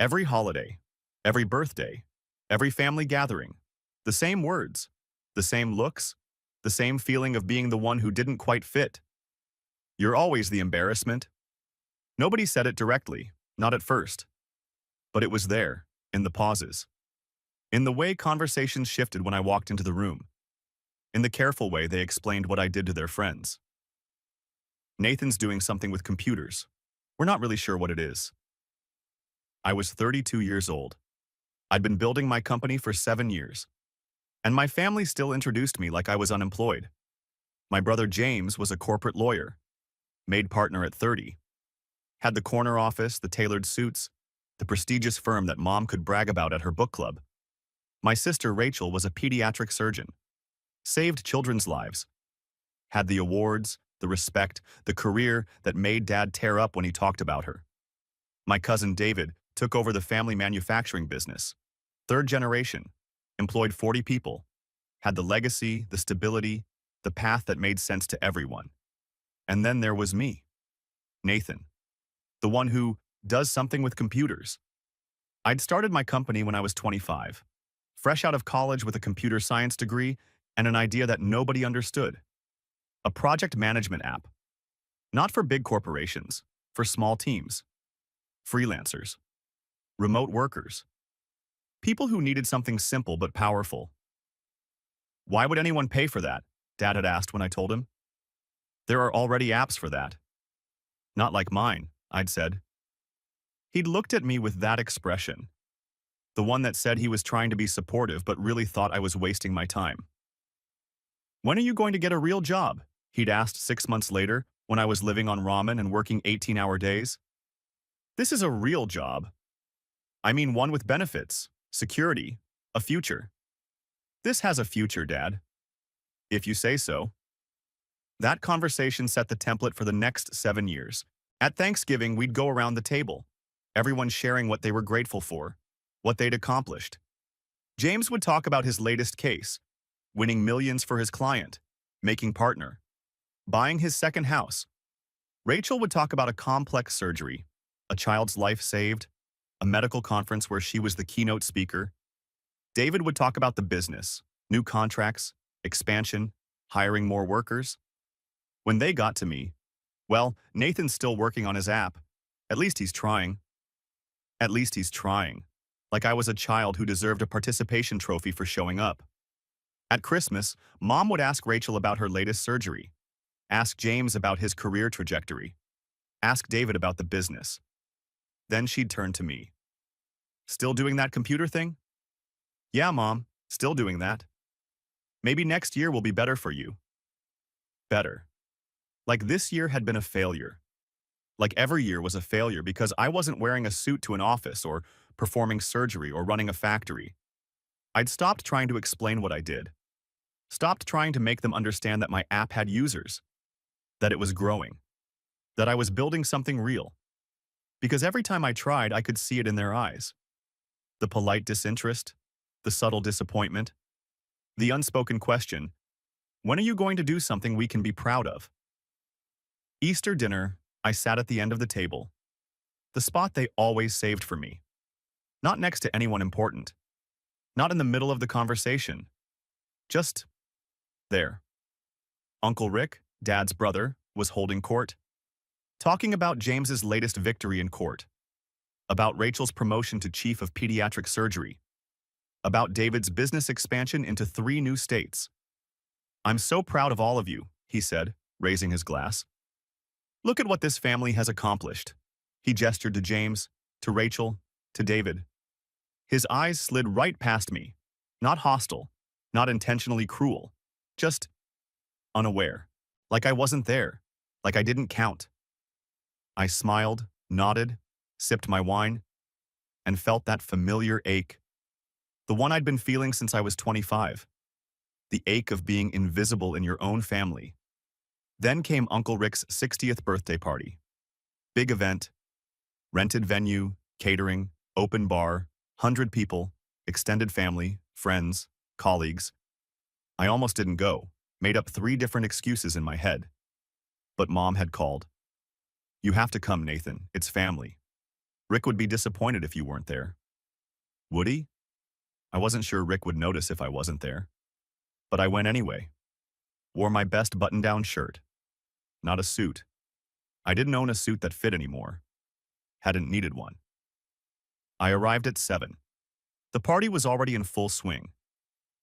Every holiday, every birthday, every family gathering, the same words, the same looks, the same feeling of being the one who didn't quite fit. You're always the embarrassment. Nobody said it directly, not at first, but it was there, in the pauses, in the way conversations shifted when I walked into the room, in the careful way they explained what I did to their friends. Nathan's doing something with computers. We're not really sure what it is. I was 32 years old. I'd been building my company for 7 years, and my family still introduced me like I was unemployed. My brother James was a corporate lawyer, made partner at 30, had the corner office, the tailored suits, the prestigious firm that Mom could brag about at her book club. My sister Rachel was a pediatric surgeon, saved children's lives, had the awards, the respect, the career that made Dad tear up when he talked about her. My cousin David took over the family manufacturing business. Third generation, employed 40 people, had the legacy, the stability, the path that made sense to everyone. And then there was me, Nathan, the one who does something with computers. I'd started my company when I was 25, fresh out of college with a computer science degree and an idea that nobody understood. A project management app. Not for big corporations, for small teams, freelancers, remote workers, people who needed something simple but powerful. Why would anyone pay for that? Dad had asked when I told him. There are already apps for that. Not like mine, I'd said. He'd looked at me with that expression, the one that said he was trying to be supportive but really thought I was wasting my time. When are you going to get a real job? He'd asked 6 months later when I was living on ramen and working 18-hour days. This is a real job. I mean one with benefits, security, a future. This has a future, Dad. If you say so. That conversation set the template for the next 7 years. At Thanksgiving, we'd go around the table, everyone sharing what they were grateful for, what they'd accomplished. James would talk about his latest case, winning millions for his client, making partner, buying his second house. Rachel would talk about a complex surgery, a child's life saved, a medical conference where she was the keynote speaker. David would talk about the business, new contracts, expansion, hiring more workers. When they got to me, well, Nathan's still working on his app. At least he's trying. At least he's trying. Like I was a child who deserved a participation trophy for showing up. At Christmas, Mom would ask Rachel about her latest surgery, ask James about his career trajectory, ask David about the business. Then she'd turn to me. Still doing that computer thing? Yeah, Mom, still doing that. Maybe next year will be better for you. Better. Like this year had been a failure. Like every year was a failure because I wasn't wearing a suit to an office or performing surgery or running a factory. I'd stopped trying to explain what I did. Stopped trying to make them understand that my app had users, that it was growing, that I was building something real. Because every time I tried, I could see it in their eyes. The polite disinterest, the subtle disappointment, the unspoken question, when are you going to do something we can be proud of? Easter dinner, I sat at the end of the table, the spot they always saved for me. Not next to anyone important, not in the middle of the conversation, just there. Uncle Rick, Dad's brother, was holding court, talking about James's latest victory in court, about Rachel's promotion to chief of pediatric surgery, about David's business expansion into 3 new states. I'm so proud of all of you, he said, raising his glass. Look at what this family has accomplished. He gestured to James, to Rachel, to David. His eyes slid right past me, not hostile, not intentionally cruel, just unaware, like I wasn't there, like I didn't count. I smiled, nodded, sipped my wine, and felt that familiar ache, the one I'd been feeling since I was 25, the ache of being invisible in your own family. Then came Uncle Rick's 60th birthday party. Big event, rented venue, catering, open bar, 100 people, extended family, friends, colleagues. I almost didn't go, made up 3 different excuses in my head. But Mom had called. You have to come, Nathan, it's family. Rick would be disappointed if you weren't there. Would he? I wasn't sure Rick would notice if I wasn't there. But I went anyway. Wore my best button-down shirt. Not a suit. I didn't own a suit that fit anymore. Hadn't needed one. I arrived at 7. The party was already in full swing.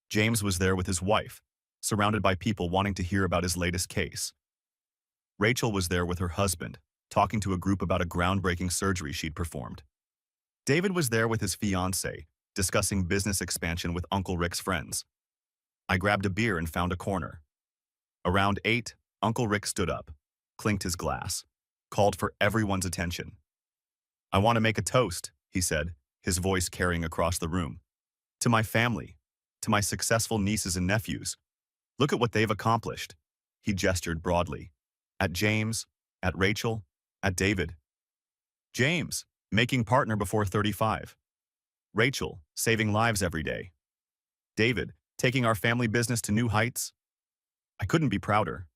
James was there with his wife, surrounded by people wanting to hear about his latest case. Rachel was there with her husband, talking to a group about a groundbreaking surgery she'd performed. David was there with his fiancée, discussing business expansion with Uncle Rick's friends. I grabbed a beer and found a corner. Around 8, Uncle Rick stood up, clinked his glass, called for everyone's attention. "I want to make a toast," he said, his voice carrying across the room. "To my family, to my successful nieces and nephews. Look at what they've accomplished." He gestured broadly. At James, at Rachel, at David. James, making partner before 35. Rachel, saving lives every day. David, taking our family business to new heights. I couldn't be prouder.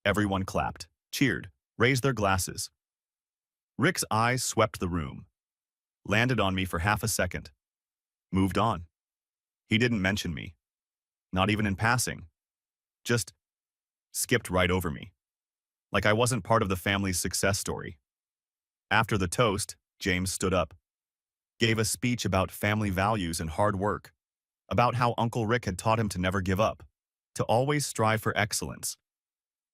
Everyone clapped, cheered, raised their glasses. Rick's eyes swept the room, landed on me for half a second, moved on. He didn't mention me, not even in passing, just skipped right over me, like I wasn't part of the family's success story. After the toast, James stood up, gave a speech about family values and hard work, about how Uncle Rick had taught him to never give up, to always strive for excellence.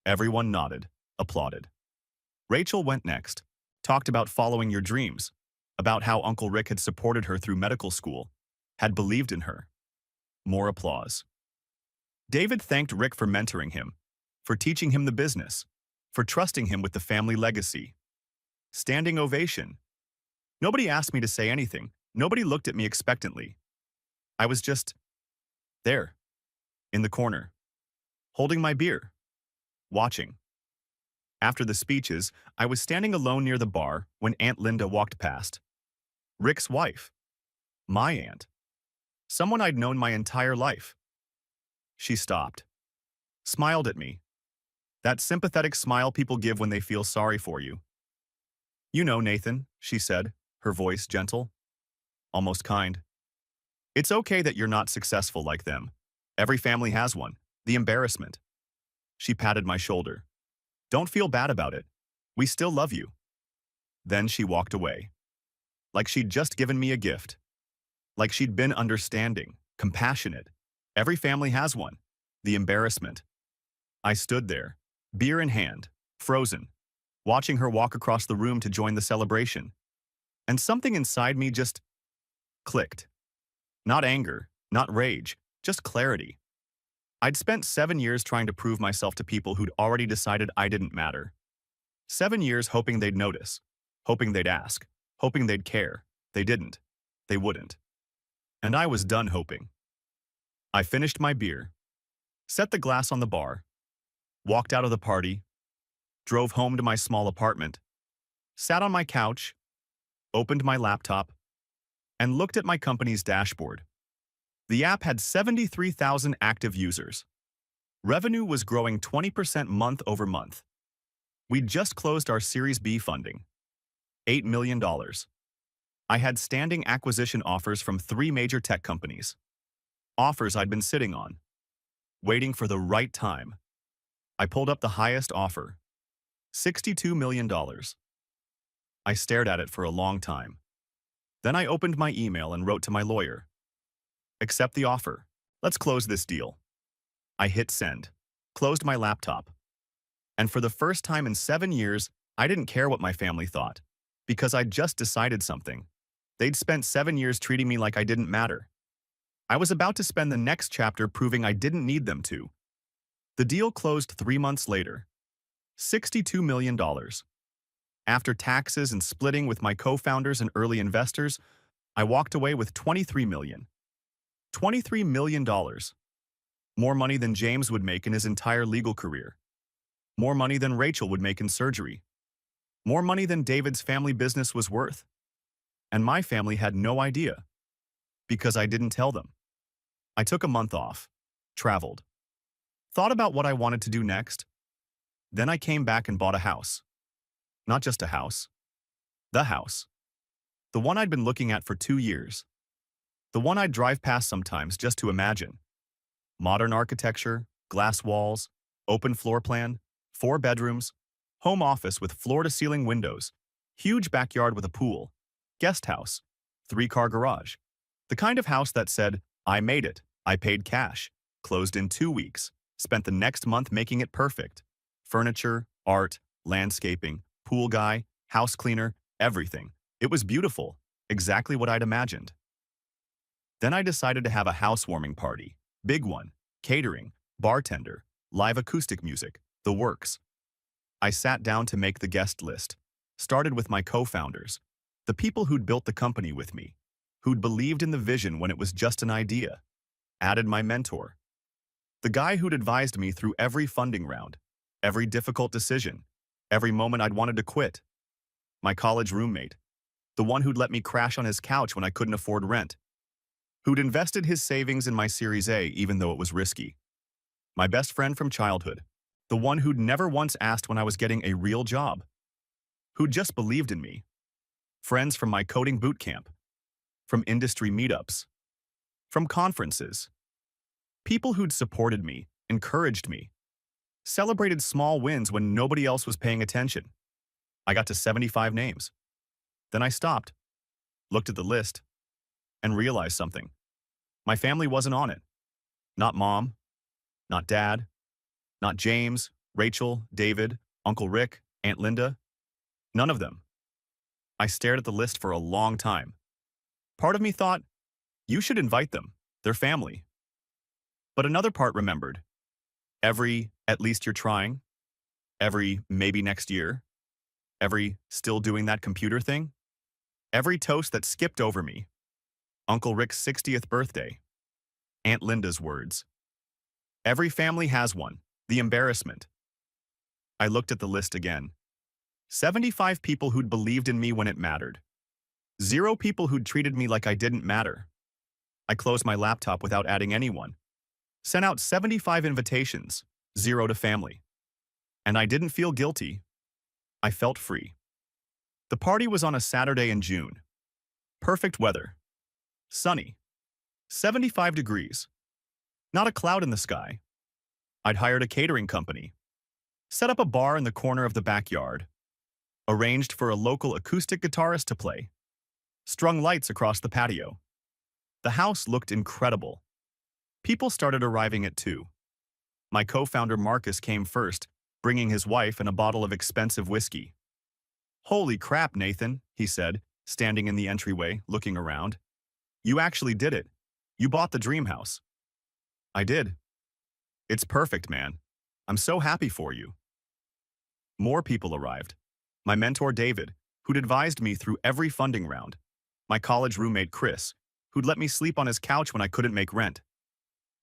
Everyone nodded, applauded. Rachel went next, talked about following your dreams, about how Uncle Rick had supported her through medical school, had believed in her. More applause. David thanked Rick for mentoring him, for teaching him the business, for trusting him with the family legacy. Standing ovation. Nobody asked me to say anything. Nobody looked at me expectantly. I was just there, in the corner, holding my beer, watching. After the speeches, I was standing alone near the bar when Aunt Linda walked past. Rick's wife. My aunt. Someone I'd known my entire life. She stopped, smiled at me. That sympathetic smile people give when they feel sorry for you. "You know, Nathan," she said, her voice gentle, almost kind. "It's okay that you're not successful like them. Every family has one. The embarrassment." She patted my shoulder. "Don't feel bad about it. We still love you." Then she walked away. Like she'd just given me a gift. Like she'd been understanding, compassionate. Every family has one. The embarrassment. I stood there, beer in hand, frozen, watching her walk across the room to join the celebration. And something inside me just clicked. Not anger, not rage, just clarity. I'd spent 7 years trying to prove myself to people who'd already decided I didn't matter. 7 years hoping they'd notice, hoping they'd ask, hoping they'd care. They didn't. They wouldn't. And I was done hoping. I finished my beer, set the glass on the bar, walked out of the party, drove home to my small apartment, sat on my couch, opened my laptop, and looked at my company's dashboard. The app had 73,000 active users. Revenue was growing 20% month over month. We'd just closed our Series B funding, $8 million. I had standing acquisition offers from 3 major tech companies. Offers I'd been sitting on, waiting for the right time. I pulled up the highest offer, $62 million. I stared at it for a long time. Then I opened my email and wrote to my lawyer. "Accept the offer. Let's close this deal." I hit send, closed my laptop. And for the first time in 7 years, I didn't care what my family thought, because I'd just decided something. They'd spent 7 years treating me like I didn't matter. I was about to spend the next chapter proving I didn't need them to. The deal closed 3 months later. $62 million. After taxes and splitting with my co-founders and early investors, I walked away with $23 million. $23 million. More money than James would make in his entire legal career. More money than Rachel would make in surgery. More money than David's family business was worth. And my family had no idea, because I didn't tell them. I took a month off, traveled, thought about what I wanted to do next. Then I came back and bought a house. Not just a house. The house. The one I'd been looking at for 2 years. The one I'd drive past sometimes just to imagine. Modern architecture, glass walls, open floor plan, 4 bedrooms, home office with floor-to-ceiling windows, huge backyard with a pool, guest house, 3-car garage. The kind of house that said, I made it, I paid cash, closed in 2 weeks, spent the next month making it perfect. Furniture, art, landscaping, pool guy, house cleaner, everything. It was beautiful, exactly what I'd imagined. Then I decided to have a housewarming party. Big one, catering, bartender, live acoustic music, the works. I sat down to make the guest list. Started with my co-founders, the people who'd built the company with me, who'd believed in the vision when it was just an idea. Added my mentor, the guy who'd advised me through every funding round, every difficult decision, every moment I'd wanted to quit. My college roommate, the one who'd let me crash on his couch when I couldn't afford rent, who'd invested his savings in my Series A even though it was risky. My best friend from childhood, the one who'd never once asked when I was getting a real job, who'd just believed in me. Friends from my coding boot camp, from industry meetups, from conferences. People who'd supported me, encouraged me, celebrated small wins when nobody else was paying attention. I got to 75 names. Then I stopped, looked at the list, and realized something. My family wasn't on it. Not mom, not dad, not James, Rachel, David, Uncle Rick, Aunt Linda. None of them. I stared at the list for a long time. Part of me thought, you should invite them, their family. But another part remembered, every at least you're trying, every maybe next year, every still doing that computer thing, every toast that skipped over me, Uncle Rick's 60th birthday, Aunt Linda's words. Every family has one, the embarrassment. I looked at the list again. 75 people who'd believed in me when it mattered. 0 people who'd treated me like I didn't matter. I closed my laptop without adding anyone. Sent out 75 invitations, 0 to family. And I didn't feel guilty. I felt free. The party was on a Saturday in June. Perfect weather. Sunny. 75 degrees. Not a cloud in the sky. I'd hired a catering company. Set up a bar in the corner of the backyard. Arranged for a local acoustic guitarist to play. Strung lights across the patio. The house looked incredible. People started arriving at 2. My co-founder Marcus came first, bringing his wife and a bottle of expensive whiskey. Holy crap, Nathan, he said, standing in the entryway, looking around. You actually did it. You bought the dream house. I did. It's perfect, man. I'm so happy for you. More people arrived. My mentor David, who'd advised me through every funding round. My college roommate Chris, who'd let me sleep on his couch when I couldn't make rent.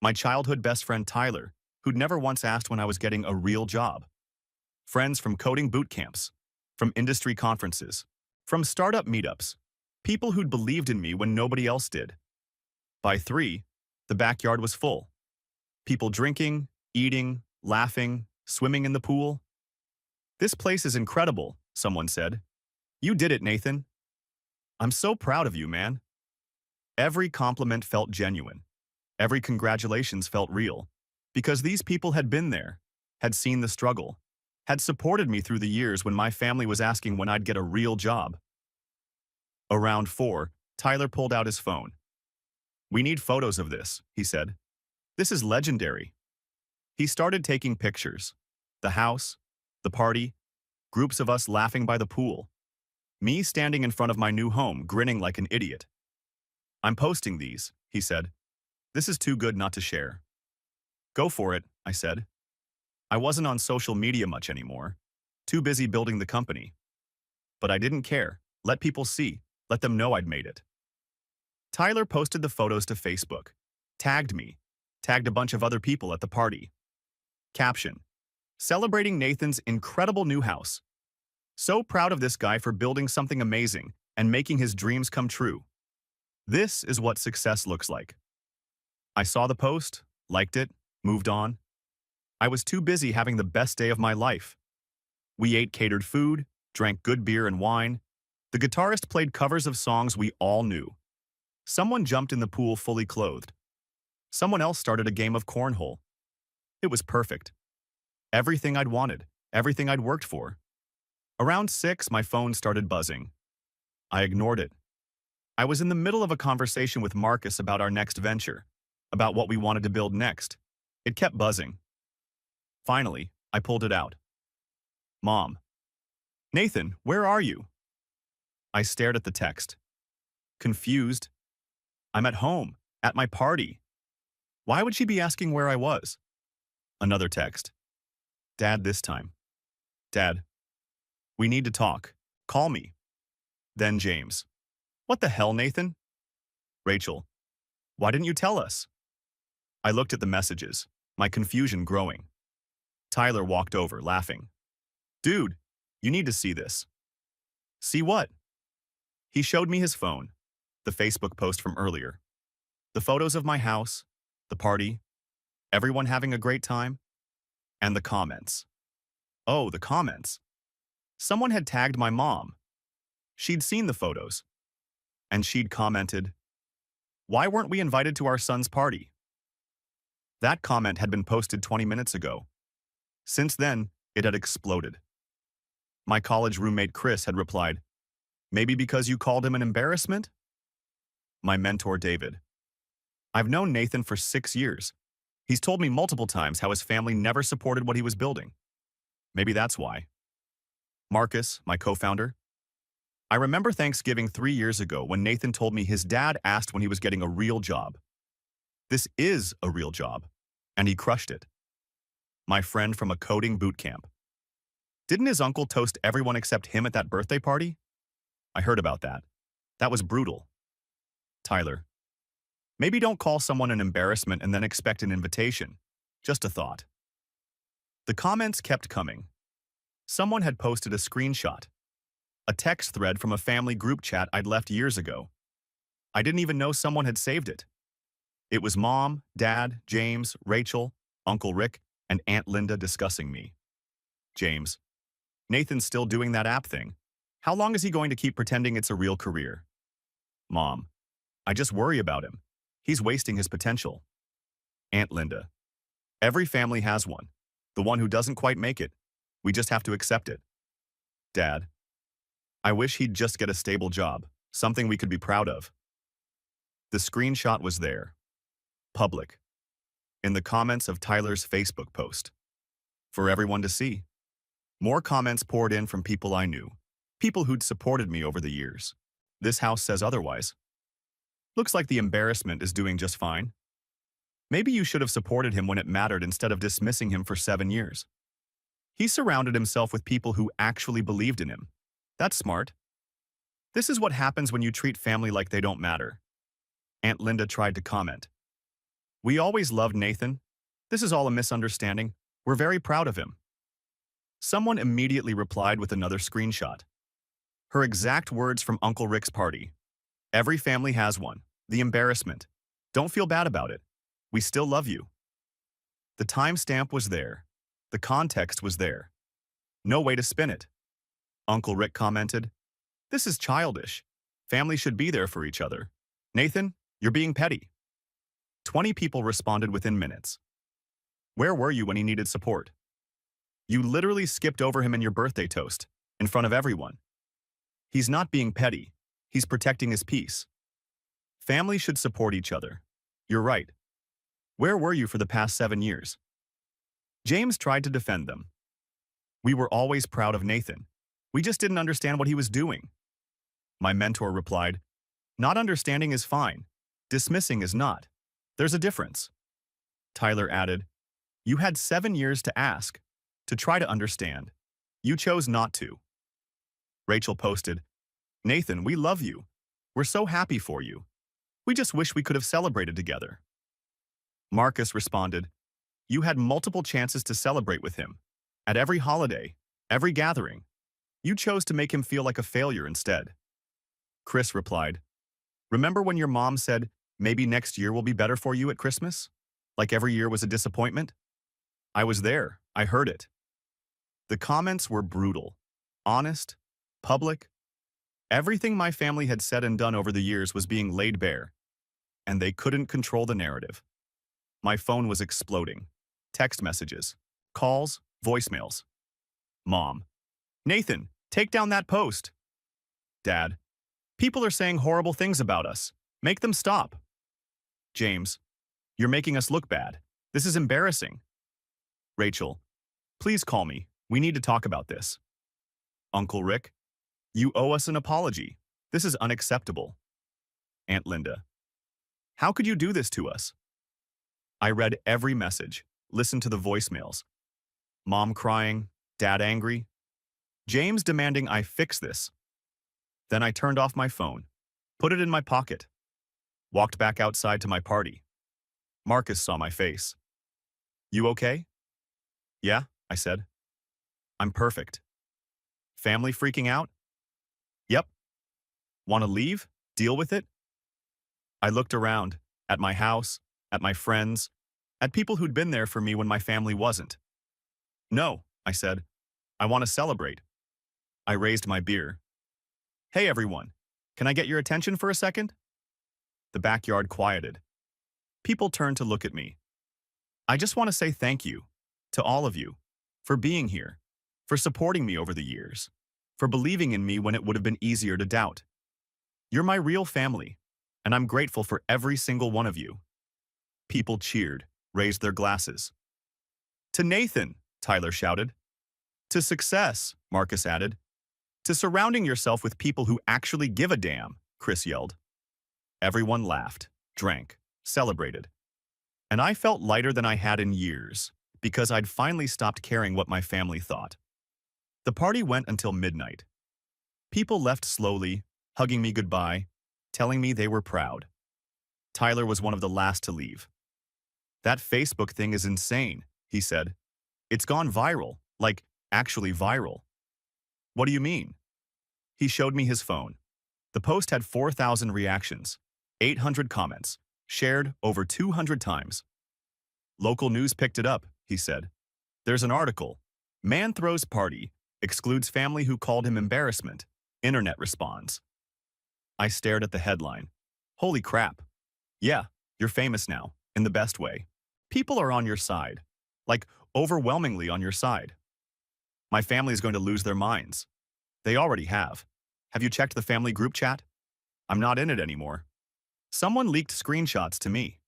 My childhood best friend Tyler, who'd never once asked when I was getting a real job. Friends from coding boot camps, from industry conferences, from startup meetups, people who'd believed in me when nobody else did. By 3, the backyard was full. People drinking, eating, laughing, swimming in the pool. This place is incredible, someone said. You did it, Nathan. I'm so proud of you, man. Every compliment felt genuine. Every congratulations felt real. Because these people had been there, had seen the struggle, had supported me through the years when my family was asking when I'd get a real job. Around 4, Tyler pulled out his phone. We need photos of this, he said. This is legendary. He started taking pictures. The house, the party, groups of us laughing by the pool. Me standing in front of my new home, grinning like an idiot. I'm posting these, he said. This is too good not to share. Go for it, I said. I wasn't on social media much anymore. Too busy building the company. But I didn't care. Let people see. Let them know I'd made it. Tyler posted the photos to Facebook. Tagged me. Tagged a bunch of other people at the party. Caption: celebrating Nathan's incredible new house. So proud of this guy for building something amazing and making his dreams come true. This is what success looks like. I saw the post, liked it, moved on. I was too busy having the best day of my life. We ate catered food, drank good beer and wine, The guitarist played covers of songs we all knew. Someone jumped in the pool fully clothed. Someone else started a game of cornhole. It was perfect. Everything I'd wanted, everything I'd worked for. Around 6, my phone started buzzing. I ignored it. I was in the middle of a conversation with Marcus about our next venture, about what we wanted to build next. It kept buzzing. Finally, I pulled it out. Mom. Nathan, where are you? I stared at the text. Confused. I'm at home, at my party. Why would she be asking where I was? Another text. Dad this time. Dad. We need to talk. Call me. Then James. What the hell, Nathan? Rachel. Why didn't you tell us? I looked at the messages, my confusion growing. Tyler walked over, laughing. Dude, you need to see this. See what? He showed me his phone, the Facebook post from earlier. The photos of my house, the party, everyone having a great time, and the comments. Oh, the comments. Someone had tagged my mom. She'd seen the photos. And she'd commented, "Why weren't we invited to our son's party?" That comment had been posted 20 minutes ago. Since then, it had exploded. My college roommate Chris had replied, "Maybe because you called him an embarrassment?" My mentor David. I've known Nathan for 6 years. He's told me multiple times how his family never supported what he was building. Maybe that's why. Marcus, my co-founder. I remember Thanksgiving 3 years ago when Nathan told me his dad asked when he was getting a real job. This is a real job, and he crushed it. My friend from a coding boot camp. Didn't his uncle toast everyone except him at that birthday party? I heard about that. That was brutal. Tyler. Maybe don't call someone an embarrassment and then expect an invitation. Just a thought. The comments kept coming. Someone had posted a screenshot. A text thread from a family group chat I'd left years ago. I didn't even know someone had saved it. It was Mom, Dad, James, Rachel, Uncle Rick, and Aunt Linda discussing me. James. Nathan's still doing that app thing. How long is he going to keep pretending it's a real career? Mom. I just worry about him. He's wasting his potential. Aunt Linda. Every family has one. The one who doesn't quite make it. We just have to accept it. Dad. I wish he'd just get a stable job, something we could be proud of. The screenshot was there. Public. In the comments of Tyler's Facebook post. For everyone to see. More comments poured in from people I knew. People who'd supported me over the years. This house says otherwise. Looks like the embarrassment is doing just fine. Maybe you should have supported him when it mattered instead of dismissing him for 7 years. He surrounded himself with people who actually believed in him. That's smart. This is what happens when you treat family like they don't matter. Aunt Linda tried to comment. We always loved Nathan. This is all a misunderstanding. We're very proud of him. Someone immediately replied with another screenshot. Her exact words from Uncle Rick's party. Every family has one. The embarrassment. Don't feel bad about it. We still love you. The timestamp was there. The context was there. No way to spin it. Uncle Rick commented, "This is childish. Families should be there for each other. Nathan, you're being petty." 20 people responded within minutes. Where were you when he needed support? You literally skipped over him in your birthday toast, in front of everyone. He's not being petty. He's protecting his peace. Families should support each other. You're right. Where were you for the past 7 years? James tried to defend them. We were always proud of Nathan. We just didn't understand what he was doing. My mentor replied, "Not understanding is fine. Dismissing is not. There's a difference." Tyler added, "You had 7 years to ask, to try to understand. You chose not to." Rachel posted, "Nathan, we love you. We're so happy for you. We just wish we could have celebrated together." Marcus responded, "You had multiple chances to celebrate with him. At every holiday, every gathering. You chose to make him feel like a failure instead." Chris replied, "Remember when your mom said, 'Maybe next year will be better for you at Christmas?' Like every year was a disappointment?" I was there. I heard it. The comments were brutal, honest, public. Everything my family had said and done over the years was being laid bare, and they couldn't control the narrative. My phone was exploding. Text messages, calls, voicemails. Mom, Nathan, take down that post. Dad, people are saying horrible things about us. Make them stop. James, you're making us look bad. This is embarrassing. Rachel, please call me. We need to talk about this. Uncle Rick, you owe us an apology. This is unacceptable. Aunt Linda, how could you do this to us? I read every message, listened to the voicemails. Mom crying, Dad angry, James demanding I fix this. Then I turned off my phone, put it in my pocket, walked back outside to my party. Marcus saw my face. You okay? Yeah, I said. I'm perfect. Family freaking out? Yep. Want to leave? Deal with it? I looked around, at my house, at my friends, at people who'd been there for me when my family wasn't. No, I said. I want to celebrate. I raised my beer. Hey everyone, can I get your attention for a second? The backyard quieted. People turned to look at me. I just want to say thank you to all of you for being here, for supporting me over the years, for believing in me when it would have been easier to doubt. You're my real family, and I'm grateful for every single one of you. People cheered, raised their glasses. To Nathan, Tyler shouted. To success, Marcus added. To surrounding yourself with people who actually give a damn, Chris yelled. Everyone laughed, drank, celebrated. And I felt lighter than I had in years, because I'd finally stopped caring what my family thought. The party went until midnight. People left slowly, hugging me goodbye, telling me they were proud. Tyler was one of the last to leave. That Facebook thing is insane, he said. It's gone viral, like actually viral. What do you mean? He showed me his phone. The post had 4,000 reactions, 800 comments, shared over 200 times. Local news picked it up, he said. There's an article. Man throws party, excludes family who called him embarrassment. Internet responds. I stared at the headline. Holy crap. Yeah, you're famous now, in the best way. People are on your side. Like, overwhelmingly on your side. My family's going to lose their minds. They already have. Have you checked the family group chat? I'm not in it anymore. Someone leaked screenshots to me.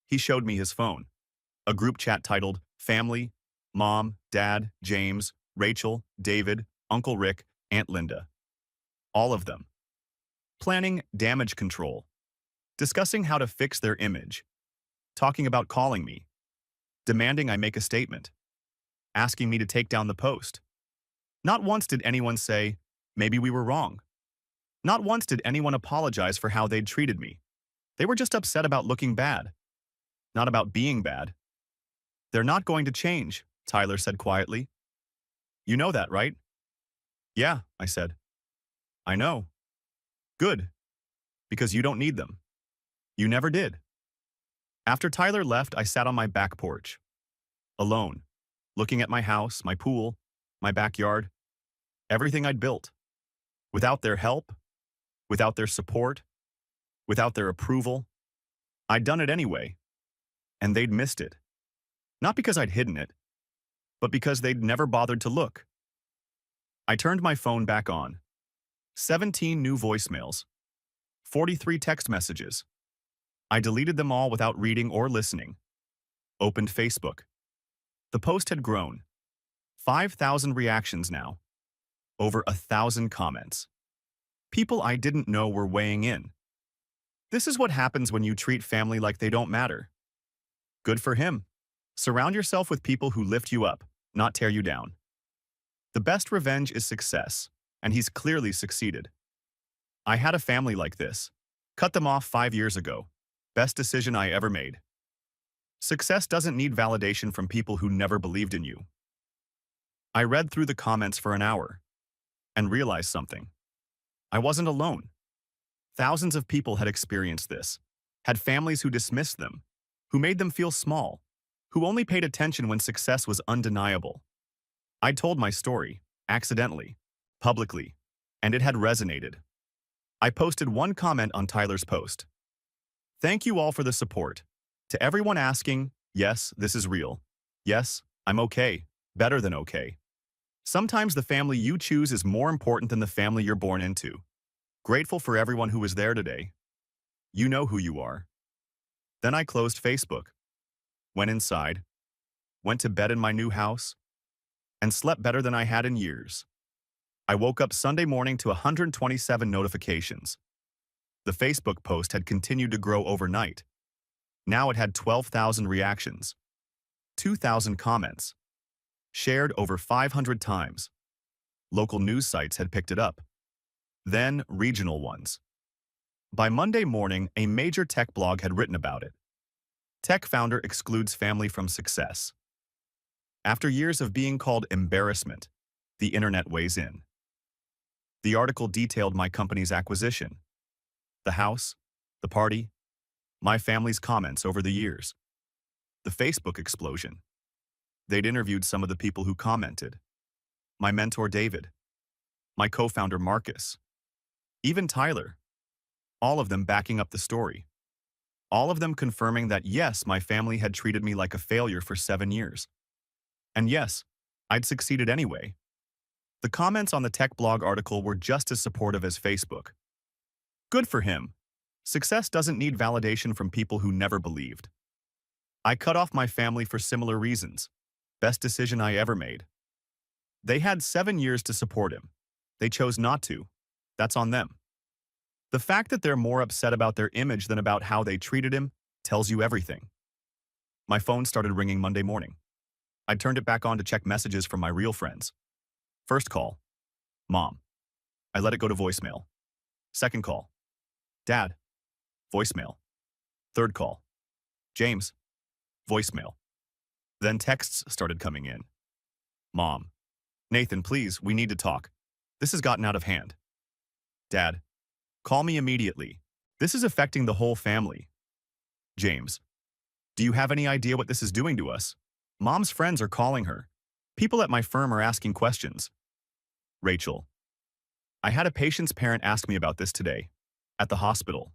He showed me his phone. A group chat titled Family, Mom, Dad, James, Rachel, David, Uncle Rick, Aunt Linda. All of them. Planning damage control. Discussing how to fix their image. Talking about calling me. Demanding I make a statement. Asking me to take down the post. Not once did anyone say, maybe we were wrong. Not once did anyone apologize for how they'd treated me. They were just upset about looking bad. Not about being bad. They're not going to change, Tyler said quietly. You know that, right? Yeah, I said. I know. Good. Because you don't need them. You never did. After Tyler left, I sat on my back porch. Alone. Looking at my house, my pool, my backyard. Everything I'd built. Without their help. Without their support. Without their approval. I'd done it anyway. And they'd missed it. Not because I'd hidden it, but because they'd never bothered to look. I turned my phone back on. 17 new voicemails. 43 text messages. I deleted them all without reading or listening. Opened Facebook. The post had grown. 5,000 reactions now. Over 1,000 comments. People I didn't know were weighing in. This is what happens when you treat family like they don't matter. Good for him. Surround yourself with people who lift you up, not tear you down. The best revenge is success, and he's clearly succeeded. I had a family like this. Cut them off 5 years ago. Best decision I ever made. Success doesn't need validation from people who never believed in you. I read through the comments for an hour and realized something. I wasn't alone. Thousands of people had experienced this, had families who dismissed them, who made them feel small, who only paid attention when success was undeniable. I told my story, accidentally, publicly, and it had resonated. I posted one comment on Tyler's post. Thank you all for the support. To everyone asking, yes, this is real. Yes, I'm okay. Better than okay. Sometimes the family you choose is more important than the family you're born into. Grateful for everyone who was there today. You know who you are. Then I closed Facebook, went inside, went to bed in my new house, and slept better than I had in years. I woke up Sunday morning to 127 notifications. The Facebook post had continued to grow overnight. Now it had 12,000 reactions, 2,000 comments, shared over 500 times. Local news sites had picked it up. Then regional ones. By Monday morning, a major tech blog had written about it. Tech founder excludes family from success. After years of being called embarrassment, the internet weighs in. The article detailed my company's acquisition, the house, the party, my family's comments over the years, the Facebook explosion. They'd interviewed some of the people who commented. My mentor David, my co-founder Marcus, even Tyler. All of them backing up the story. All of them confirming that yes, my family had treated me like a failure for 7 years. And yes, I'd succeeded anyway. The comments on the tech blog article were just as supportive as Facebook. Good for him. Success doesn't need validation from people who never believed. I cut off my family for similar reasons. Best decision I ever made. They had 7 years to support him. They chose not to. That's on them. The fact that they're more upset about their image than about how they treated him tells you everything. My phone started ringing Monday morning. I turned it back on to check messages from my real friends. First call, Mom. I let it go to voicemail. Second call, Dad. Voicemail. Third call, James. Voicemail. Then texts started coming in. Mom. Nathan, please, we need to talk. This has gotten out of hand. Dad. Call me immediately. This is affecting the whole family. James. Do you have any idea what this is doing to us? Mom's friends are calling her. People at my firm are asking questions. Rachel. I had a patient's parent ask me about this today. At the hospital.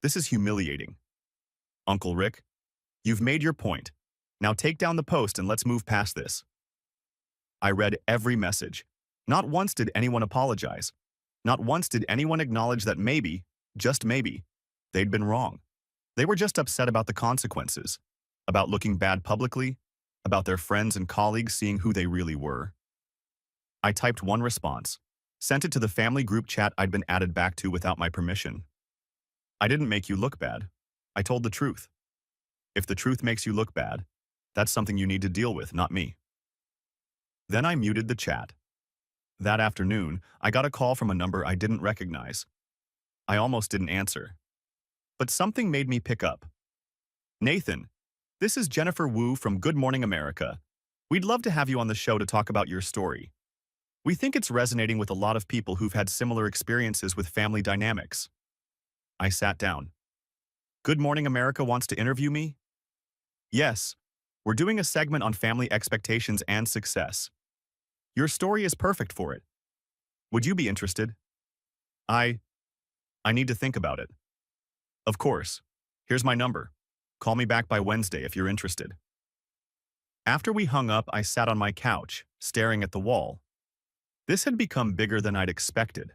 This is humiliating. Uncle Rick. You've made your point. Now take down the post and let's move past this. I read every message. Not once did anyone apologize. Not once did anyone acknowledge that maybe, just maybe, they'd been wrong. They were just upset about the consequences, about looking bad publicly, about their friends and colleagues seeing who they really were. I typed one response, sent it to the family group chat I'd been added back to without my permission. I didn't make you look bad. I told the truth. If the truth makes you look bad, that's something you need to deal with, not me. Then I muted the chat. That afternoon, I got a call from a number I didn't recognize. I almost didn't answer. But something made me pick up. Nathan, this is Jennifer Wu from Good Morning America. We'd love to have you on the show to talk about your story. We think it's resonating with a lot of people who've had similar experiences with family dynamics. I sat down. Good Morning America wants to interview me? Yes, we're doing a segment on family expectations and success. Your story is perfect for it. Would you be interested? I need to think about it. Of course. Here's my number. Call me back by Wednesday if you're interested. After we hung up, I sat on my couch, staring at the wall. This had become bigger than I'd expected.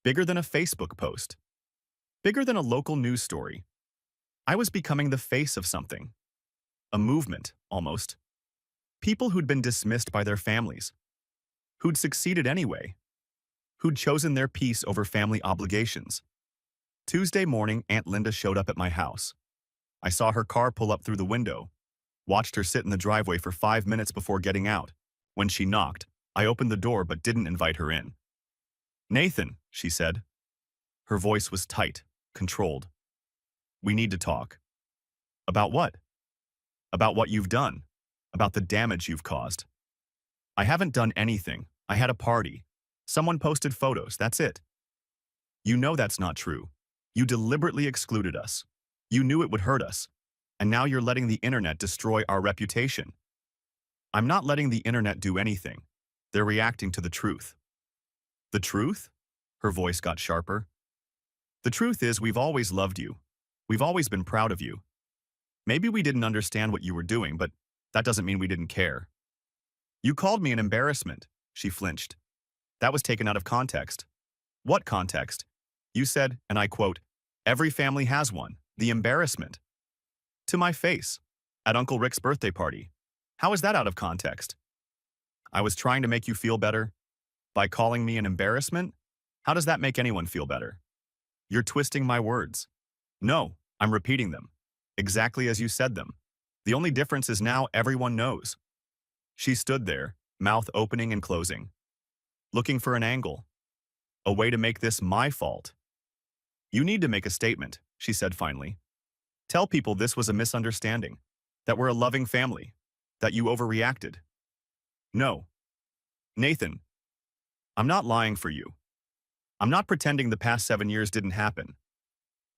Bigger than a Facebook post. Bigger than a local news story. I was becoming the face of something. A movement, almost. People who'd been dismissed by their families. Who'd succeeded anyway. Who'd chosen their peace over family obligations. Tuesday morning, Aunt Linda showed up at my house. I saw her car pull up through the window, watched her sit in the driveway for 5 minutes before getting out. When she knocked, I opened the door but didn't invite her in. Nathan, she said. Her voice was tight, controlled. We need to talk. About what? About what you've done. About the damage you've caused. I haven't done anything. I had a party. Someone posted photos, that's it. You know that's not true. You deliberately excluded us. You knew it would hurt us. And now you're letting the internet destroy our reputation. I'm not letting the internet do anything. They're reacting to the truth. The truth? Her voice got sharper. The truth is, we've always loved you. We've always been proud of you. Maybe we didn't understand what you were doing, but that doesn't mean we didn't care. You called me an embarrassment, she flinched. That was taken out of context. What context? You said, and I quote, "Every family has one, the embarrassment." To my face. At Uncle Rick's birthday party. How is that out of context? I was trying to make you feel better. By calling me an embarrassment? How does that make anyone feel better? You're twisting my words. No, I'm repeating them. Exactly as you said them. The only difference is now everyone knows. She stood there, mouth opening and closing, looking for an angle. A way to make this my fault. You need to make a statement, she said finally. Tell people this was a misunderstanding, that we're a loving family, that you overreacted. No. Nathan, I'm not lying for you. I'm not pretending the past 7 years didn't happen.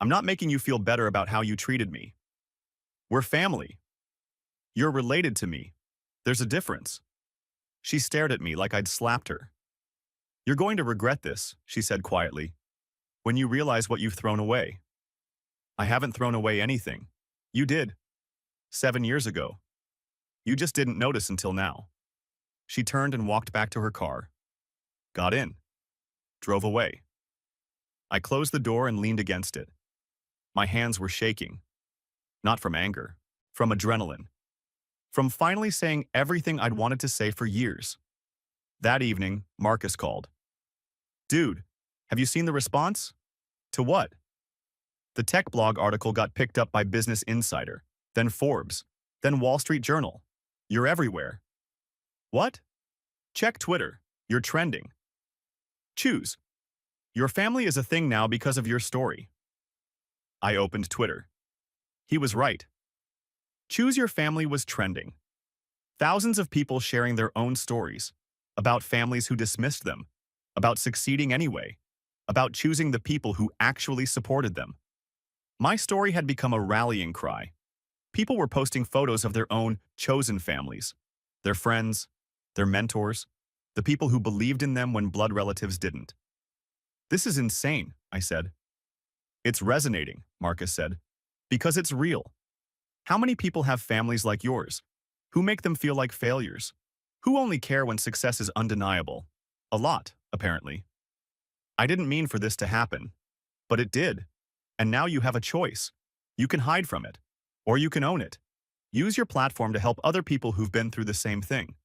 I'm not making you feel better about how you treated me. We're family. You're related to me. There's a difference. She stared at me like I'd slapped her. You're going to regret this, she said quietly, when you realize what you've thrown away. I haven't thrown away anything. You did. 7 years ago. You just didn't notice until now. She turned and walked back to her car. Got in. Drove away. I closed the door and leaned against it. My hands were shaking. Not from anger. From adrenaline. From finally saying everything I'd wanted to say for years. That evening, Marcus called. Dude, have you seen the response? To what? The tech blog article got picked up by Business Insider, then Forbes, then Wall Street Journal. You're everywhere. What? Check Twitter. You're trending. Choose. Your family is a thing now because of your story. I opened Twitter. He was right. Choose Your Family was trending. Thousands of people sharing their own stories, about families who dismissed them, about succeeding anyway, about choosing the people who actually supported them. My story had become a rallying cry. People were posting photos of their own chosen families, their friends, their mentors, the people who believed in them when blood relatives didn't. This is insane, I said. It's resonating, Marcus said, because it's real. How many people have families like yours? Who make them feel like failures? Who only care when success is undeniable? A lot, apparently. I didn't mean for this to happen, but it did. And now you have a choice. You can hide from it, or you can own it. Use your platform to help other people who've been through the same thing.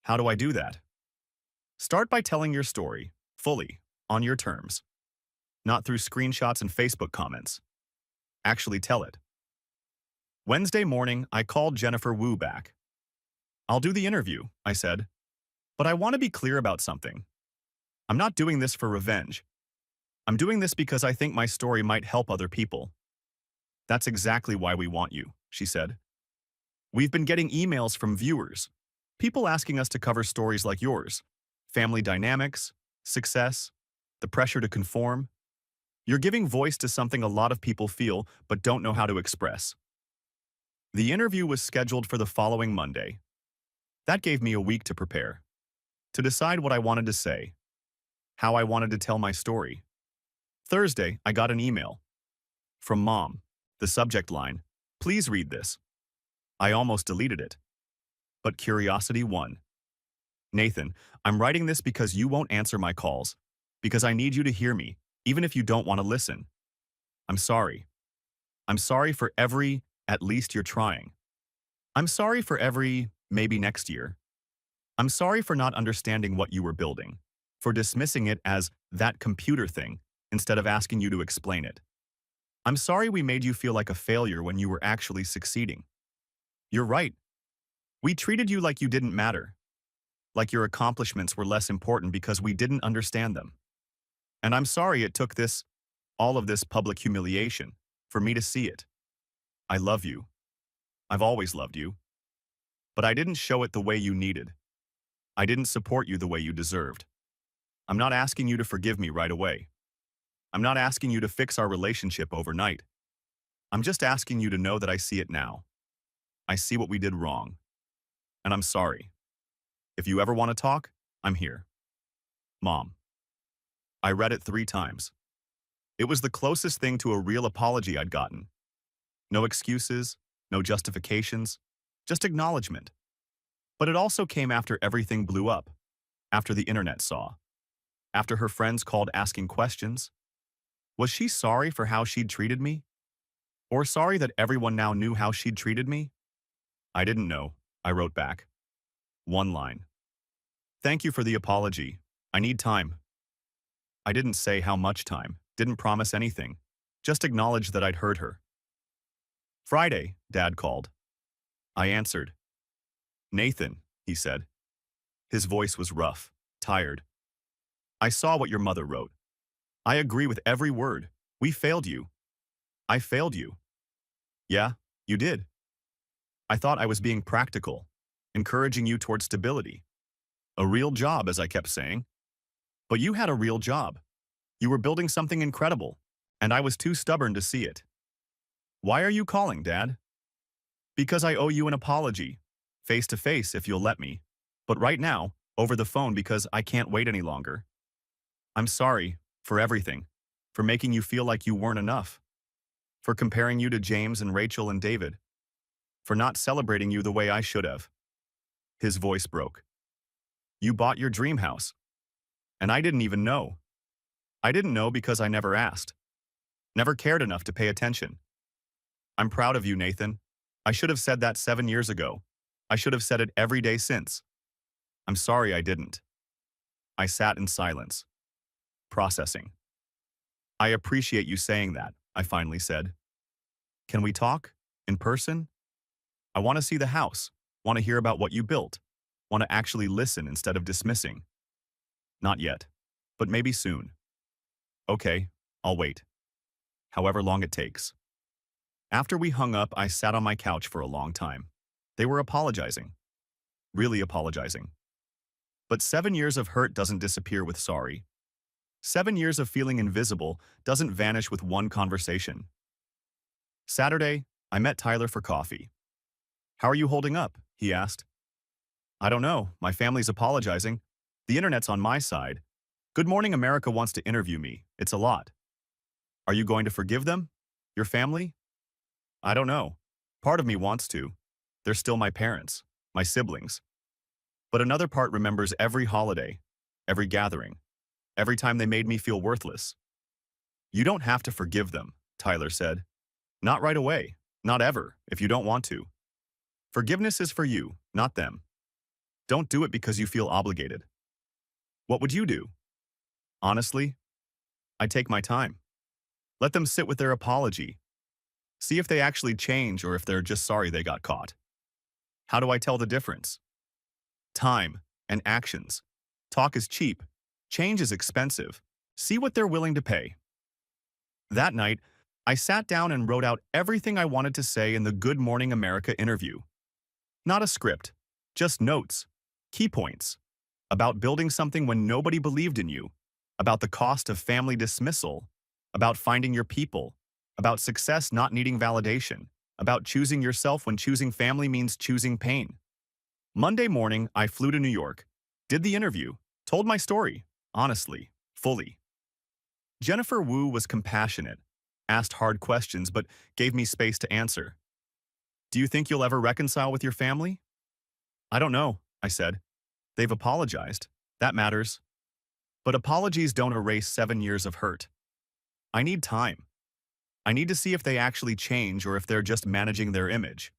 How do I do that? Start by telling your story, fully, on your terms. Not through screenshots and Facebook comments. Actually tell it. Wednesday morning, I called Jennifer Wu back. I'll do the interview, I said. But I want to be clear about something. I'm not doing this for revenge. I'm doing this because I think my story might help other people. That's exactly why we want you, she said. We've been getting emails from viewers, people asking us to cover stories like yours, family dynamics, success, the pressure to conform. You're giving voice to something a lot of people feel but don't know how to express. The interview was scheduled for the following Monday. That gave me a week to prepare, to decide what I wanted to say, how I wanted to tell my story. Thursday, I got an email. From Mom. The subject line, "Please read this." I almost deleted it. But curiosity won. Nathan, I'm writing this because you won't answer my calls, because I need you to hear me, even if you don't want to listen. I'm sorry. I'm sorry for every, at least you're trying. I'm sorry for every, maybe next year. I'm sorry for not understanding what you were building, for dismissing it as that computer thing instead of asking you to explain it. I'm sorry we made you feel like a failure when you were actually succeeding. You're right. We treated you like you didn't matter, like your accomplishments were less important because we didn't understand them. And I'm sorry it took all of this public humiliation, for me to see it. I love you. I've always loved you. But I didn't show it the way you needed. I didn't support you the way you deserved. I'm not asking you to forgive me right away. I'm not asking you to fix our relationship overnight. I'm just asking you to know that I see it now. I see what we did wrong. And I'm sorry. If you ever want to talk, I'm here. Mom. I read it 3 times. It was the closest thing to a real apology I'd gotten. No excuses, no justifications, just acknowledgement. But it also came after everything blew up, after the internet saw, after her friends called asking questions. Was she sorry for how she'd treated me? Or sorry that everyone now knew how she'd treated me? I didn't know, I wrote back. One line. Thank you for the apology. I need time. I didn't say how much time, didn't promise anything, just acknowledged that I'd hurt her. Friday, Dad called. I answered. Nathan, he said. His voice was rough, tired. I saw what your mother wrote. I agree with every word. We failed you. I failed you. Yeah, you did. I thought I was being practical, encouraging you toward stability. A real job, as I kept saying. But you had a real job. You were building something incredible, and I was too stubborn to see it. Why are you calling, Dad? Because I owe you an apology, face to face if you'll let me, but right now, over the phone because I can't wait any longer. I'm sorry for everything, for making you feel like you weren't enough, for comparing you to James and Rachel and David, for not celebrating you the way I should have. His voice broke. You bought your dream house, and I didn't even know. I didn't know because I never asked, never cared enough to pay attention. I'm proud of you, Nathan. I should have said that 7 years ago. I should have said it every day since. I'm sorry I didn't. I sat in silence, processing. I appreciate you saying that, I finally said. Can we talk? In person? I want to see the house, want to hear about what you built, want to actually listen instead of dismissing. Not yet, but maybe soon. Okay, I'll wait. However long it takes. After we hung up, I sat on my couch for a long time. They were apologizing. Really apologizing. But 7 years of hurt doesn't disappear with sorry. 7 years of feeling invisible doesn't vanish with one conversation. Saturday, I met Tyler for coffee. How are you holding up? He asked. I don't know. My family's apologizing. The internet's on my side. Good Morning America wants to interview me. It's a lot. Are you going to forgive them? Your family? I don't know. Part of me wants to. They're still my parents, my siblings. But another part remembers every holiday, every gathering, every time they made me feel worthless. You don't have to forgive them, Tyler said. Not right away, not ever, if you don't want to. Forgiveness is for you, not them. Don't do it because you feel obligated. What would you do? Honestly, I take my time. Let them sit with their apology. See if they actually change or if they're just sorry they got caught. How do I tell the difference? Time and actions. Talk is cheap. Change is expensive. See what they're willing to pay. That night, I sat down and wrote out everything I wanted to say in the Good Morning America interview. Not a script, just notes, key points, about building something when nobody believed in you, about the cost of family dismissal, about finding your people, about success not needing validation, about choosing yourself when choosing family means choosing pain. Monday morning, I flew to New York, did the interview, told my story, honestly, fully. Jennifer Wu was compassionate, asked hard questions but gave me space to answer. Do you think you'll ever reconcile with your family? I don't know, I said. They've apologized. That matters. But apologies don't erase 7 years of hurt. I need time. I need to see if they actually change or if they're just managing their image.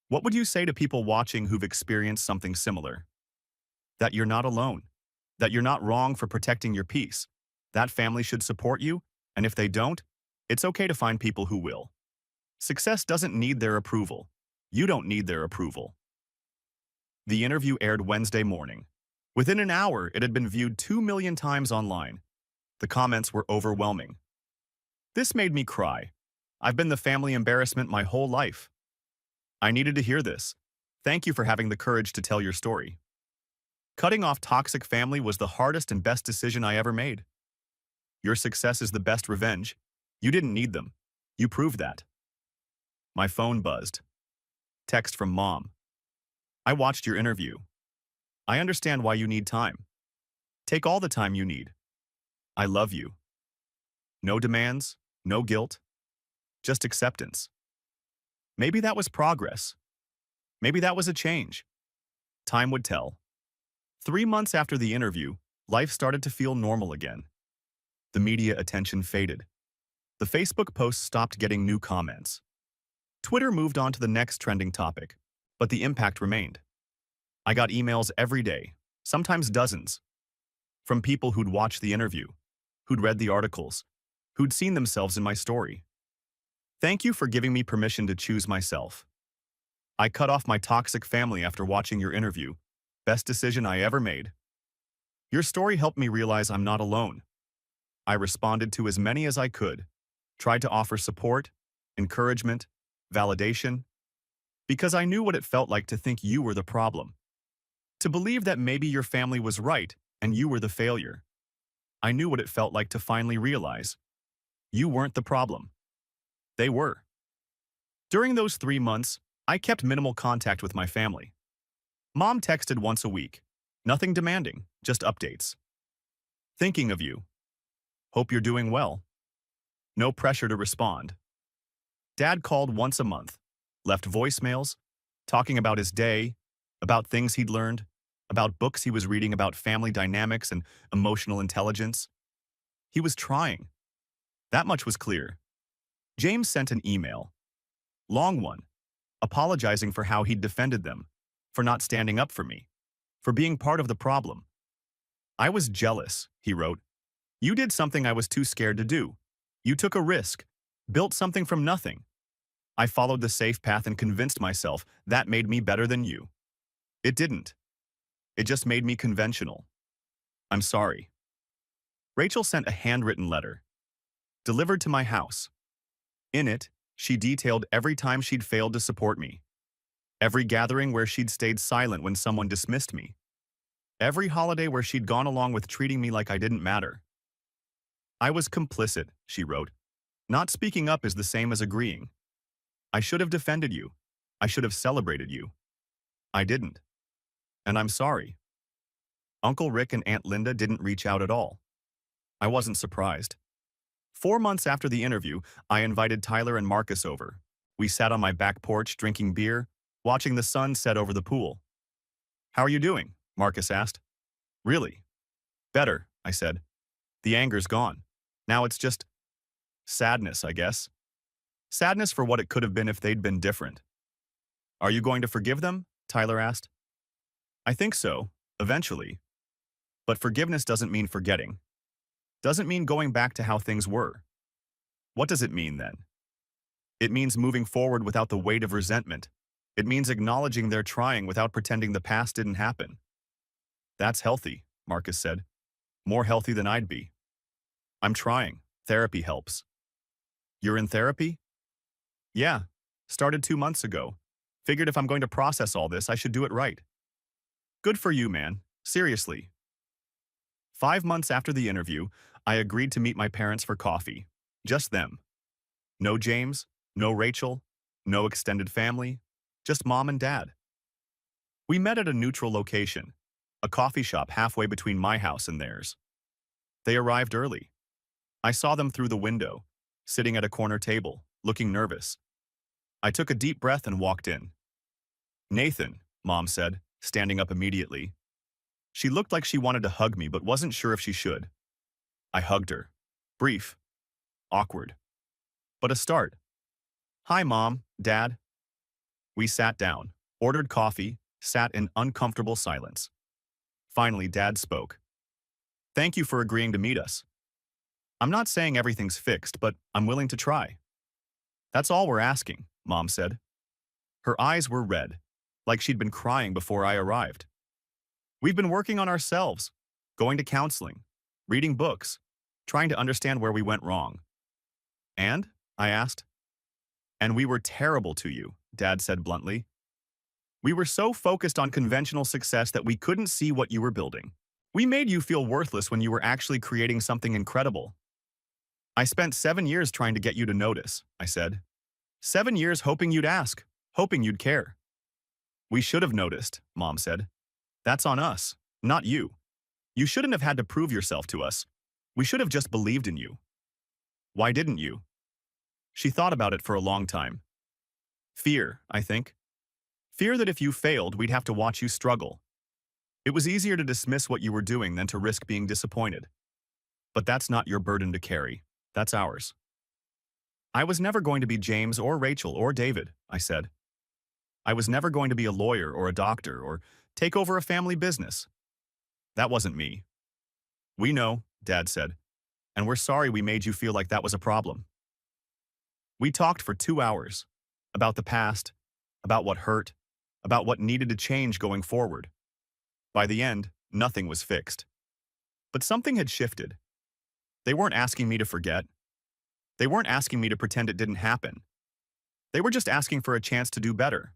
What would you say to people watching who've experienced something similar? That you're not alone. That you're not wrong for protecting your peace. That family should support you, and if they don't, it's okay to find people who will. Success doesn't need their approval. You don't need their approval. The interview aired Wednesday morning. Within an hour, it had been viewed 2 million times online. The comments were overwhelming. This made me cry. I've been the family embarrassment my whole life. I needed to hear this. Thank you for having the courage to tell your story. Cutting off toxic family was the hardest and best decision I ever made. Your success is the best revenge. You didn't need them. You proved that. My phone buzzed. Text from Mom. I watched your interview. I understand why you need time. Take all the time you need. I love you. No demands, no guilt, just acceptance. Maybe that was progress. Maybe that was a change. Time would tell. 3 months after the interview, life started to feel normal again. The media attention faded. The Facebook posts stopped getting new comments. Twitter moved on to the next trending topic, but the impact remained. I got emails every day, sometimes dozens, from people who'd watched the interview, who'd read the articles, who'd seen themselves in my story. Thank you for giving me permission to choose myself. I cut off my toxic family after watching your interview. Best decision I ever made. Your story helped me realize I'm not alone. I responded to as many as I could, tried to offer support, encouragement, validation, because I knew what it felt like to think you were the problem. To believe that maybe your family was right and you were the failure. I knew what it felt like to finally realize you weren't the problem. They were. During those 3 months, I kept minimal contact with my family. Mom texted once a week. Nothing demanding, just updates. Thinking of you. Hope you're doing well. No pressure to respond. Dad called once a month, left voicemails, talking about his day, about things he'd learned, about books he was reading about family dynamics and emotional intelligence. He was trying. That much was clear. James sent an email. Long one. Apologizing for how he'd defended them, for not standing up for me, for being part of the problem. I was jealous, he wrote. You did something I was too scared to do. You took a risk, built something from nothing. I followed the safe path and convinced myself that made me better than you. It didn't. It just made me conventional. I'm sorry. Rachel sent a handwritten letter, delivered to my house. In it, she detailed every time she'd failed to support me, every gathering where she'd stayed silent when someone dismissed me, every holiday where she'd gone along with treating me like I didn't matter. I was complicit, she wrote. Not speaking up is the same as agreeing. I should have defended you. I should have celebrated you. I didn't. And I'm sorry. Uncle Rick and Aunt Linda didn't reach out at all. I wasn't surprised. 4 months after the interview, I invited Tyler and Marcus over. We sat on my back porch drinking beer, watching the sun set over the pool. How are you doing? Marcus asked. Really? Better, I said. The anger's gone. Now it's just sadness, I guess. Sadness for what it could have been if they'd been different. Are you going to forgive them? Tyler asked. I think so, eventually. But forgiveness doesn't mean forgetting. Doesn't mean going back to how things were. What does it mean then? It means moving forward without the weight of resentment. It means acknowledging they're trying without pretending the past didn't happen. That's healthy, Marcus said. More healthy than I'd be. I'm trying. Therapy helps. You're in therapy? Yeah. Started 2 months ago. Figured if I'm going to process all this, I should do it right. Good for you, man. Seriously. 5 months after the interview, I agreed to meet my parents for coffee. Just them. No James, no Rachel, no extended family, just Mom and Dad. We met at a neutral location, a coffee shop halfway between my house and theirs. They arrived early. I saw them through the window, sitting at a corner table, looking nervous. I took a deep breath and walked in. Nathan, Mom said, standing up immediately. She looked like she wanted to hug me but wasn't sure if she should. I hugged her. Brief. Awkward. But a start. Hi, Mom, Dad. We sat down, ordered coffee, sat in uncomfortable silence. Finally, Dad spoke. Thank you for agreeing to meet us. I'm not saying everything's fixed, but I'm willing to try. That's all we're asking, Mom said. Her eyes were red, like she'd been crying before I arrived. We've been working on ourselves, going to counseling, reading books, trying to understand where we went wrong. And? I asked. And we were terrible to you, Dad said bluntly. We were so focused on conventional success that we couldn't see what you were building. We made you feel worthless when you were actually creating something incredible. I spent 7 years trying to get you to notice, I said. 7 years hoping you'd ask, hoping you'd care. We should have noticed, Mom said. That's on us, not you. You shouldn't have had to prove yourself to us. We should have just believed in you. Why didn't you? She thought about it for a long time. Fear, I think. Fear that if you failed, we'd have to watch you struggle. It was easier to dismiss what you were doing than to risk being disappointed. But that's not your burden to carry. That's ours. I was never going to be James or Rachel or David, I said. I was never going to be a lawyer or a doctor or take over a family business. That wasn't me. We know, Dad said, and we're sorry we made you feel like that was a problem. We talked for 2 hours about the past, about what hurt, about what needed to change going forward. By the end, nothing was fixed. But something had shifted. They weren't asking me to forget. They weren't asking me to pretend it didn't happen. They were just asking for a chance to do better.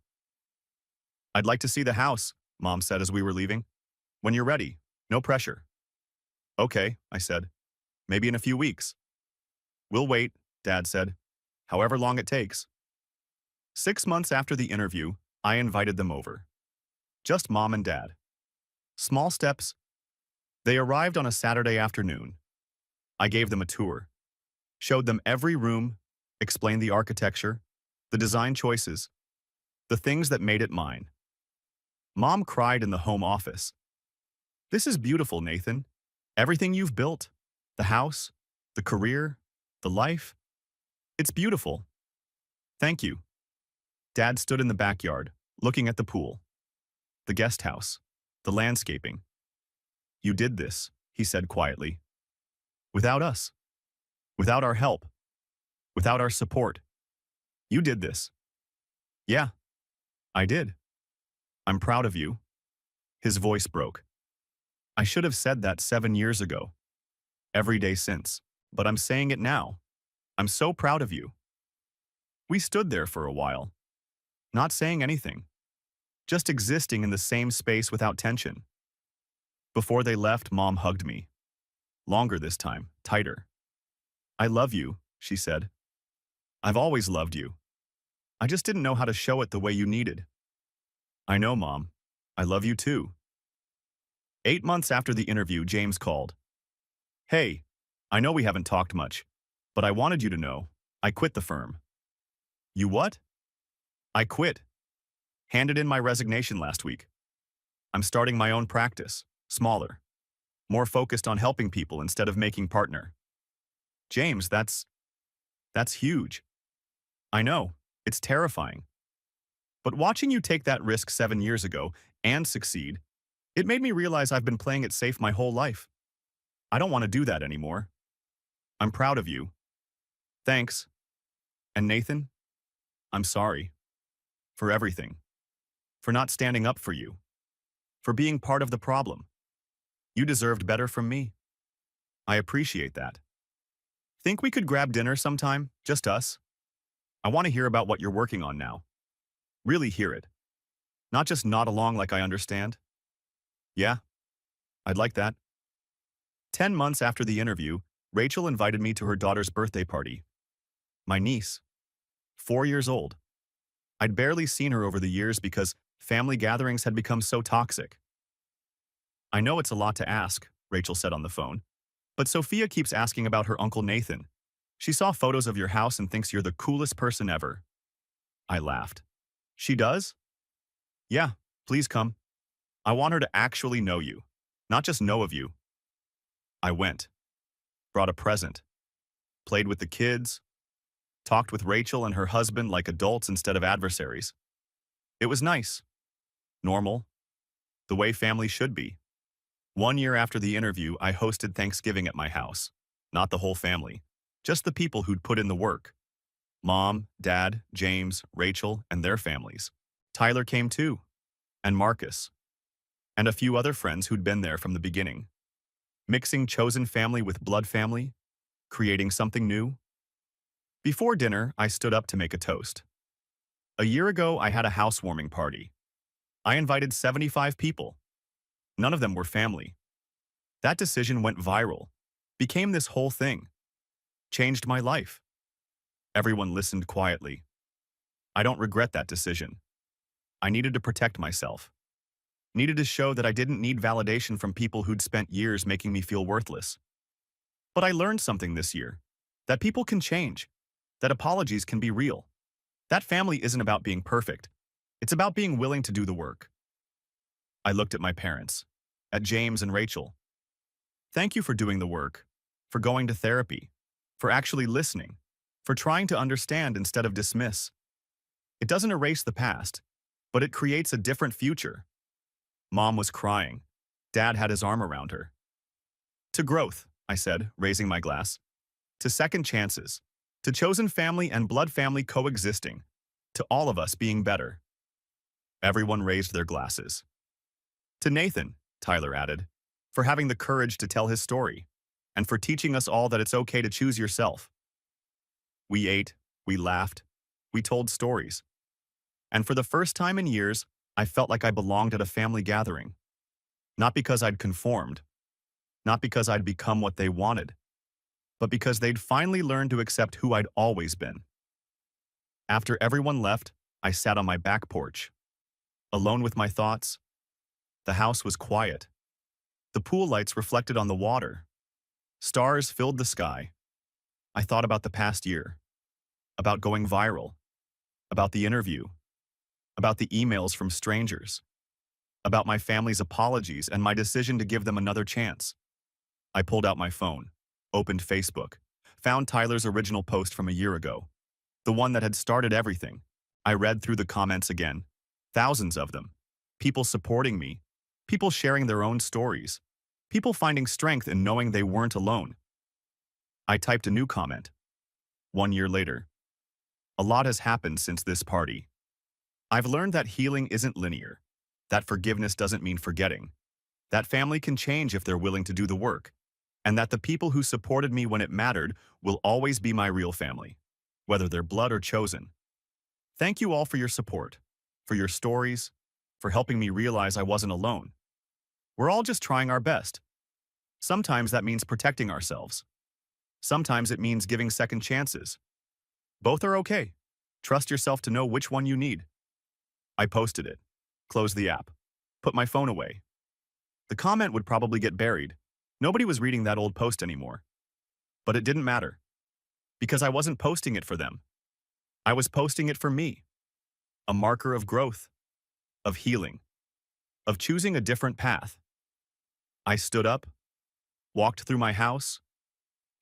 I'd like to see the house, Mom said as we were leaving. When you're ready, no pressure. Okay, I said. Maybe in a few weeks. We'll wait, Dad said. However long it takes. 6 months after the interview, I invited them over. Just Mom and Dad. Small steps. They arrived on a Saturday afternoon. I gave them a tour. Showed them every room, explained the architecture, the design choices, the things that made it mine. Mom cried in the home office. This is beautiful, Nathan. Everything you've built, the house, the career, the life. It's beautiful. Thank you. Dad stood in the backyard, looking at the pool, the guest house, the landscaping. You did this, he said quietly. Without us. Without our help. Without our support. You did this. Yeah, I did. I'm proud of you. His voice broke. I should have said that 7 years ago. Every day since. But I'm saying it now. I'm so proud of you. We stood there for a while. Not saying anything. Just existing in the same space without tension. Before they left, Mom hugged me. Longer this time, tighter. I love you, she said. I've always loved you. I just didn't know how to show it the way you needed. I know, Mom. I love you too. 8 months after the interview, James called. Hey, I know we haven't talked much, but I wanted you to know, I quit the firm. You what? I quit. Handed in my resignation last week. I'm starting my own practice, smaller, more focused on helping people instead of making partner. James, that's huge. I know, it's terrifying. But watching you take that risk 7 years ago and succeed, it made me realize I've been playing it safe my whole life. I don't want to do that anymore. I'm proud of you. Thanks. And Nathan, I'm sorry. For everything. For not standing up for you. For being part of the problem. You deserved better from me. I appreciate that. Think we could grab dinner sometime, just us? I want to hear about what you're working on now. Really hear it. Not just nod along like I understand. Yeah, I'd like that. 10 months after the interview, Rachel invited me to her daughter's birthday party. My niece. 4 years old. I'd barely seen her over the years because family gatherings had become so toxic. I know it's a lot to ask, Rachel said on the phone, but Sophia keeps asking about her Uncle Nathan. She saw photos of your house and thinks you're the coolest person ever. I laughed. She does? Yeah, please come. I want her to actually know you, not just know of you. I went. Brought a present. Played with the kids. Talked with Rachel and her husband like adults instead of adversaries. It was nice. Normal. The way family should be. 1 year after the interview, I hosted Thanksgiving at my house. Not the whole family. Just the people who'd put in the work. Mom, Dad, James, Rachel, and their families. Tyler came too. And Marcus. And a few other friends who'd been there from the beginning. Mixing chosen family with blood family. Creating something new. Before dinner, I stood up to make a toast. A year ago, I had a housewarming party. I invited 75 people. None of them were family. That decision went viral. Became this whole thing. Changed my life. Everyone listened quietly. I don't regret that decision. I needed to protect myself. Needed to show that I didn't need validation from people who'd spent years making me feel worthless. But I learned something this year. that people can change, that apologies can be real. That family isn't about being perfect. It's about being willing to do the work. I looked at my parents, at James and Rachel. Thank you for doing the work, for going to therapy, for actually listening, for trying to understand instead of dismiss. It doesn't erase the past, but it creates a different future. Mom was crying. Dad had his arm around her. To growth, I said, raising my glass. To second chances. To chosen family and blood family coexisting. To all of us being better. Everyone raised their glasses. To Nathan, Tyler added, for having the courage to tell his story, and for teaching us all that it's okay to choose yourself. We ate, we laughed, we told stories. And for the first time in years, I felt like I belonged at a family gathering. Not because I'd conformed, not because I'd become what they wanted, but because they'd finally learned to accept who I'd always been. After everyone left, I sat on my back porch, alone with my thoughts. The house was quiet. The pool lights reflected on the water. Stars filled the sky. I thought about the past year, about going viral, about the interview, about the emails from strangers, about my family's apologies and my decision to give them another chance. I pulled out my phone, opened Facebook, found Tyler's original post from a year ago, the one that had started everything. I read through the comments again, thousands of them, people supporting me, people sharing their own stories, people finding strength in knowing they weren't alone. I typed a new comment. 1 year later. A lot has happened since this party. I've learned that healing isn't linear, that forgiveness doesn't mean forgetting, that family can change if they're willing to do the work, and that the people who supported me when it mattered will always be my real family, whether they're blood or chosen. Thank you all for your support, for your stories, for helping me realize I wasn't alone. We're all just trying our best. Sometimes that means protecting ourselves. Sometimes it means giving second chances. Both are okay. Trust yourself to know which one you need. I posted it, closed the app, put my phone away. The comment would probably get buried. Nobody was reading that old post anymore. But it didn't matter, because I wasn't posting it for them. I was posting it for me. A marker of growth, of healing, of choosing a different path. I stood up, walked through my house,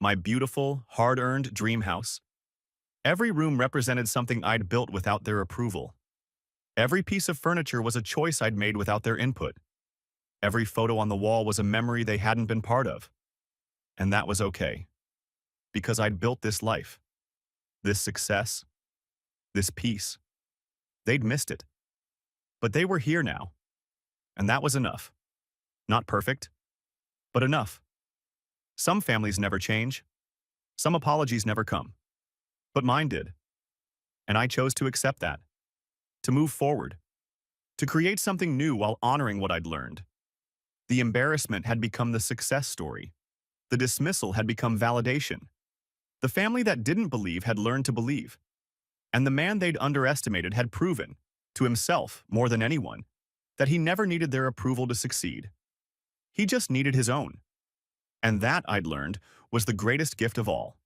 my beautiful, hard-earned dream house. Every room represented something I'd built without their approval. Every piece of furniture was a choice I'd made without their input. Every photo on the wall was a memory they hadn't been part of. And that was okay, because I'd built this life, this success, this peace. They'd missed it. But they were here now, and that was enough. Not perfect, but enough. Some families never change. Some apologies never come. But mine did. And I chose to accept that, to move forward, to create something new while honoring what I'd learned. The embarrassment had become the success story. The dismissal had become validation. The family that didn't believe had learned to believe. And the man they'd underestimated had proven, to himself more than anyone, that he never needed their approval to succeed. He just needed his own. And that, I'd learned, was the greatest gift of all.